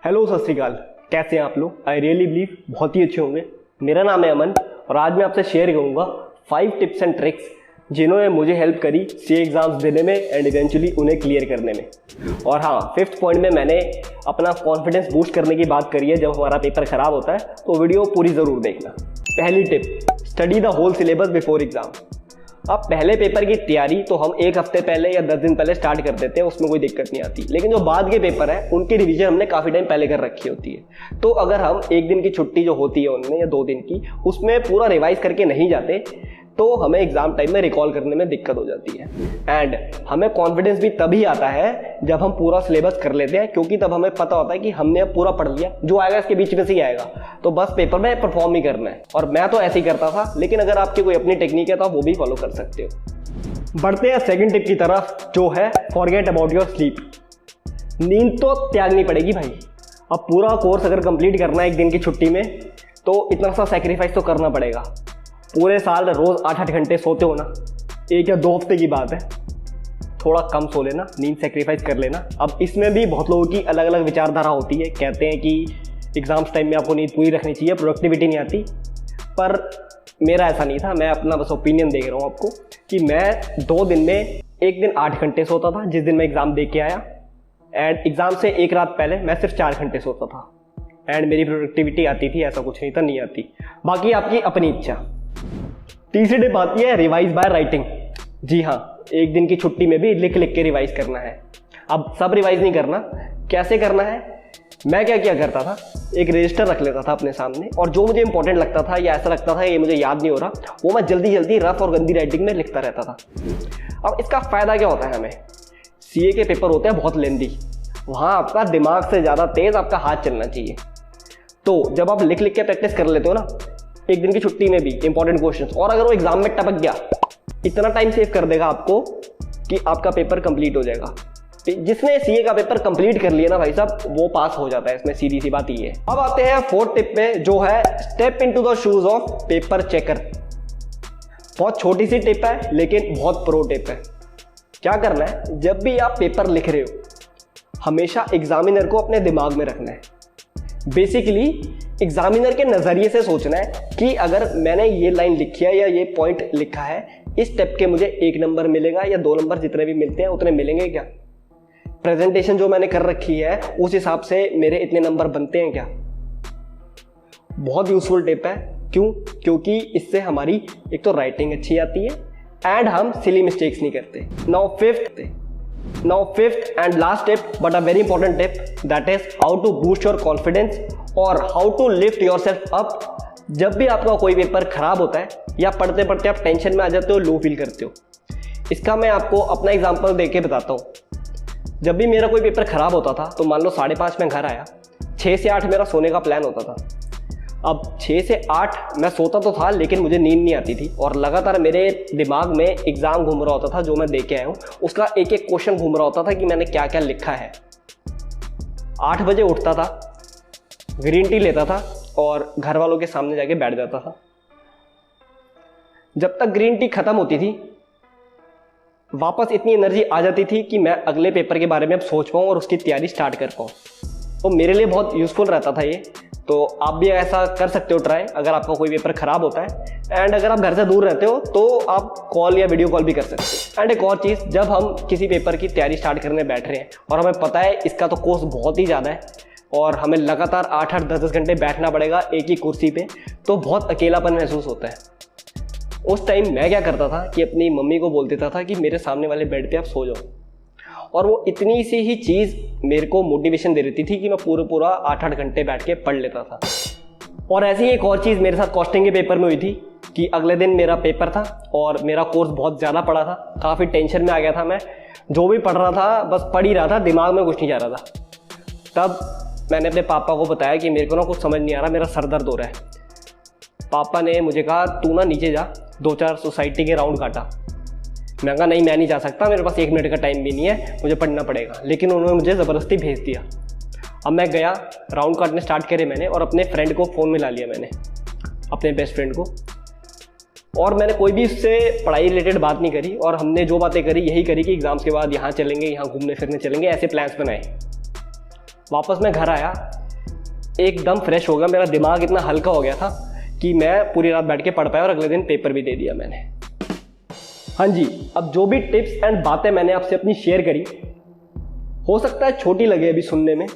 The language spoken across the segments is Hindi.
हेलो सत श्री अकाल, कैसे हैं आप लोग। आई रियली बिलीव बहुत ही अच्छे होंगे। मेरा नाम है अमन और आज मैं आपसे शेयर करूंगा 5 टिप्स एंड ट्रिक्स जिन्होंने मुझे हेल्प करी सी एग्जाम्स देने में एंड इवेंचुअली उन्हें क्लियर करने में। और हाँ, 5th पॉइंट में मैंने अपना कॉन्फिडेंस बूस्ट करने की बात करी है जब हमारा पेपर खराब होता है, तो वीडियो पूरी ज़रूर देखना। पहली tip, study the whole syllabus before exam. अब पहले पेपर की तैयारी तो हम 1 हफ्ते पहले या 10 दिन पहले स्टार्ट कर देते हैं, उसमें कोई दिक्कत नहीं आती। लेकिन जो बाद के पेपर है उनकी रिवीजन हमने काफ़ी टाइम पहले कर रखी होती है। तो अगर हम 1 दिन की छुट्टी जो होती है उनमें या 2 दिन की, उसमें पूरा रिवाइज करके नहीं जाते तो हमें एग्जाम टाइम में रिकॉल करने में दिक्कत हो जाती है। एंड हमें कॉन्फिडेंस भी तभी आता है जब हम पूरा सिलेबस कर लेते हैं, क्योंकि तब हमें पता होता है कि हमने अब पूरा पढ़ लिया, जो आएगा इसके बीच में से ही आएगा, तो बस पेपर में परफॉर्म ही करना है। और मैं तो ऐसे ही करता था, लेकिन अगर आपकी कोई अपनी टेक्निक है तो आप वो भी फॉलो कर सकते हो। बढ़ते हैं सेकंड टिप की तरफ, जो है फॉरगेट अबाउट योर स्लीप। नींद तो त्यागनी पड़ेगी भाई। अब पूरा कोर्स अगर कंप्लीट करना है 1 दिन की छुट्टी में, तो इतना सा सैक्रिफाइस तो करना पड़ेगा। पूरे साल रोज 8-8 घंटे सोते हो ना, 1 या 2 हफ्ते की बात है, थोड़ा कम सो लेना, नींद सैक्रिफाइस कर लेना। अब इसमें भी बहुत लोगों की अलग अलग विचारधारा होती है। कहते हैं कि एग्जाम्स टाइम में आपको नींद पूरी रखनी चाहिए, प्रोडक्टिविटी नहीं आती। पर मेरा ऐसा नहीं था, मैं अपना बस ओपिनियन दे रहा हूँ आपको कि मैं 2 दिन में 1 दिन 8 घंटे सोता था जिस दिन मैं एग्ज़ाम दे के आया, एंड एग्ज़ाम से 1 रात पहले मैं सिर्फ 4 घंटे सोता था, एंड मेरी प्रोडक्टिविटी आती थी। ऐसा कुछ नहीं था, नहीं आती। बाकी आपकी अपनी इच्छा। तीसरी टिप आती है रिवाइज बाय राइटिंग। जी हाँ, 1 दिन की छुट्टी में भी लिख लिख के रिवाइज करना है। अब सब रिवाइज नहीं करना, कैसे करना है, मैं क्या किया करता था, एक रजिस्टर रख लेता था अपने सामने, और जो मुझे इंपॉर्टेंट लगता था या ऐसा लगता था ये मुझे याद नहीं हो रहा, वो मैं जल्दी जल्दी रफ और गंदी राइटिंग में लिखता रहता था। अब इसका फ़ायदा क्या होता है हमें, सीए के पेपर होते हैं बहुत लेंदी, वहाँ आपका दिमाग से ज़्यादा तेज़ आपका हाथ चलना चाहिए। तो जब आप लिख लिख के प्रैक्टिस कर लेते हो ना 1 दिन की छुट्टी में भी इंपॉर्टेंट क्वेश्चंस, और अगर वो एग्जाम में टपक गया, इतना टाइम सेव कर देगा आपको कि आपका पेपर कंप्लीट हो जाएगा। जिसने सीए का पेपर कंप्लीट कर लिया ना भाई साहब, वो पास हो जाता है। इसमें सीधी सी बात ये है। अब आते हैं 4th टिप पे, जो है step into the shoes of paper checker. बहुत छोटी सी टिप है लेकिन बहुत प्रो टिप है। क्या करना है, जब भी आप पेपर लिख रहे हो, हमेशा एग्जामिनर को अपने दिमाग में रखना है। बेसिकली एग्जामिनर के नजरिए से सोचना है कि अगर मैंने ये लाइन लिखी है या ये पॉइंट लिखा है, इस स्टेप के मुझे 1 नंबर मिलेगा या 2 नंबर, जितने भी मिलते हैं उतने मिलेंगे क्या। प्रेजेंटेशन जो मैंने कर रखी है उस हिसाब से मेरे इतने नंबर बनते हैं क्या। बहुत यूजफुल टिप है। क्यों? क्योंकि इससे हमारी एक तो राइटिंग अच्छी आती है एंड हम सिली मिस्टेक्स नहीं करते। Now fifth and last tip, but a very important tip, that is how to boost your confidence और how to lift yourself up। जब भी आपका कोई पेपर खराब होता है या पढ़ते पढ़ते आप टेंशन में आ जाते हो, लो फील करते हो, इसका मैं आपको अपना एग्जांपल देके बताता हूँ। जब भी मेरा कोई पेपर खराब होता था, तो मान लो 5:30 में घर आया, 6 से 8 मेरा सोने का प्लान होता था। अब 6 से 8 मैं सोता तो था, लेकिन मुझे नींद नहीं आती थी, और लगातार मेरे दिमाग में एग्जाम घूम रहा होता था जो मैं दे के आया हूँ, उसका एक एक क्वेश्चन घूम रहा होता था कि मैंने क्या क्या लिखा है। 8 बजे उठता था, ग्रीन टी लेता था और घर वालों के सामने जाके बैठ जाता था। जब तक ग्रीन टी खत्म होती थी, वापस इतनी एनर्जी आ जाती थी कि मैं अगले पेपर के बारे में अब सोच पाऊँ और उसकी तैयारी स्टार्ट कर पाऊँ। तो मेरे लिए बहुत यूजफुल रहता था ये। तो आप भी ऐसा कर सकते हो ट्राई, अगर आपका कोई पेपर खराब होता है। एंड अगर आप घर से दूर रहते हो तो आप कॉल या वीडियो कॉल भी कर सकते हो। एंड एक और चीज़, जब हम किसी पेपर की तैयारी स्टार्ट करने बैठ रहे हैं और हमें पता है इसका तो कोर्स बहुत ही ज़्यादा है और हमें लगातार 8-8, 10-10 घंटे बैठना पड़ेगा एक ही कुर्सी पे, तो बहुत अकेलापन महसूस होता है। उस टाइम मैं क्या करता था कि अपनी मम्मी को बोल देता था कि मेरे सामने वाले बेड पे आप सो जाओ, और वो इतनी सी ही चीज़ मेरे को मोटिवेशन दे देती थी कि मैं पूरा 8-8 घंटे बैठ के पढ़ लेता था। और ऐसी एक और चीज़ मेरे साथ कॉस्टिंग के पेपर में हुई थी कि अगले दिन मेरा पेपर था और मेरा कोर्स बहुत ज़्यादा पड़ा था, काफ़ी टेंशन में आ गया था मैं। जो भी पढ़ रहा था बस पढ़ ही रहा था, दिमाग में कुछ नहीं जा रहा था। तब मैंने अपने पापा को बताया कि मेरे को ना कुछ समझ नहीं आ रहा, मेरा सर दर्द हो रहा है। पापा ने मुझे कहा तू ना नीचे जा, 2-4 सोसाइटी के राउंड काटा। मैं कहा नहीं, मैं नहीं जा सकता, मेरे पास 1 मिनट का टाइम भी नहीं है, मुझे पढ़ना पड़ेगा। लेकिन उन्होंने मुझे ज़बरदस्ती भेज दिया। अब मैं गया, राउंड काटने स्टार्ट करे मैंने, और अपने फ्रेंड को फ़ोन में ला लिया मैंने, अपने बेस्ट फ्रेंड को। और मैंने कोई भी उससे पढ़ाई रिलेटेड बात नहीं करी, और हमने जो बातें करी यही करी कि एग्ज़ाम्स के बाद यहाँ चलेंगे, यहाँ घूमने फिरने चलेंगे, ऐसे प्लान्स बनाए। वापस मैं घर आया, एकदम फ्रेश हो गया, मेरा दिमाग इतना हल्का हो गया था कि मैं पूरी रात बैठ के पढ़ पाया और अगले दिन पेपर भी दे दिया मैंने। हाँ जी, अब जो भी टिप्स एंड बातें मैंने आपसे अपनी शेयर करी, हो सकता है छोटी लगे अभी सुनने में,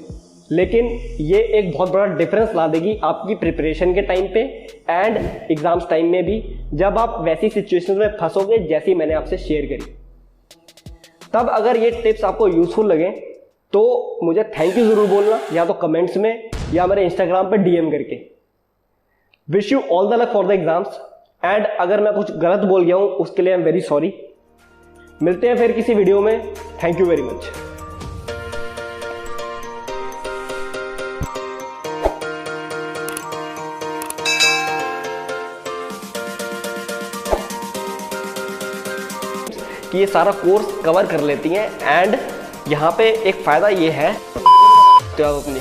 लेकिन ये एक बहुत बड़ा डिफरेंस ला देगी आपकी प्रिपरेशन के टाइम पे एंड एग्जाम्स टाइम में भी, जब आप वैसी सिचुएशन में फंसोगे जैसी मैंने आपसे शेयर करी। तब अगर ये टिप्स आपको यूजफुल लगे तो मुझे थैंक यू जरूर बोलना, या तो कमेंट्स में या मेरे इंस्टाग्राम पे डीएम करके। Wish you all the luck for the exams, and अगर मैं कुछ गलत बोल गया हूं उसके लिए आई एम वेरी सॉरी। मिलते हैं फिर किसी वीडियो में। Thank you very much. कि ये सारा कोर्स कवर कर लेती हैं, एंड यहाँ पे एक फ़ायदा ये है तो आप अपनी